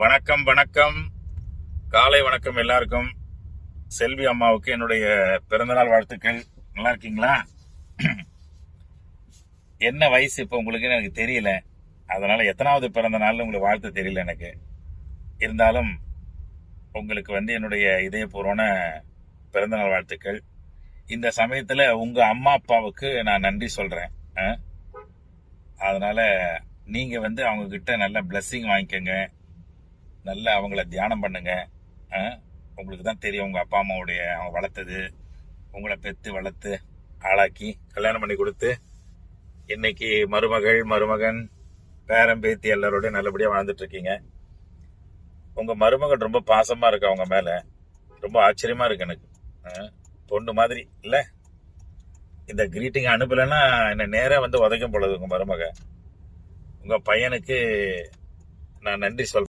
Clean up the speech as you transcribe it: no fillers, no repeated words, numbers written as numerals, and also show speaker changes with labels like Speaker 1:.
Speaker 1: வணக்கம் வணக்கம். காலை வணக்கம் எல்லாருக்கும். செல்வி அம்மாவுக்கு என்னுடைய பிறந்தநாள் வாழ்த்துக்கள். நல்லா இருக்கீங்களா? என்ன வயசு இப்போ உங்களுக்கு எனக்கு தெரியல, அதனால எத்தனாவது பிறந்த நாள் உங்களுக்கு வாழ்த்து தெரியல எனக்கு. இருந்தாலும் உங்களுக்கு என்னுடைய இதயபூர்வமான பிறந்தநாள் வாழ்த்துக்கள். இந்த சமயத்துல உங்க அம்மா அப்பாவுக்கு நான் நன்றி சொல்றேன். அதனால நீங்க அவங்க கிட்ட நல்ல பிளஸ்ஸிங் வாங்கிக்கோங்க, நல்லா அவங்கள தியானம் பண்ணுங்க. உங்களுக்கு தான் தெரியும், உங்க அப்பா அம்மாவுடைய அவங்க வளர்த்தது, உங்களை பெற்று வளர்த்து ஆளாக்கி கல்யாணம் பண்ணி கொடுத்து இன்னைக்கு மருமகள் மருமகன் பேரன் பேத்தி எல்லாரோடய நல்லபடியா வாழ்ந்துட்டு இருக்கீங்க. உங்க மருமகன் ரொம்ப பாசமா இருக்கு அவங்க மேல, ரொம்ப ஆச்சரியமா இருக்கு எனக்கு. பொண்ணு மாதிரி இல்ல. இந்த கிரீட்டிங் அனுப்பலன்னா என்ன நேரா உதைக்கும் பொழுது உங்க மருமக. உங்க பையனுக்கு நான் நன்றி சொல்றேன்.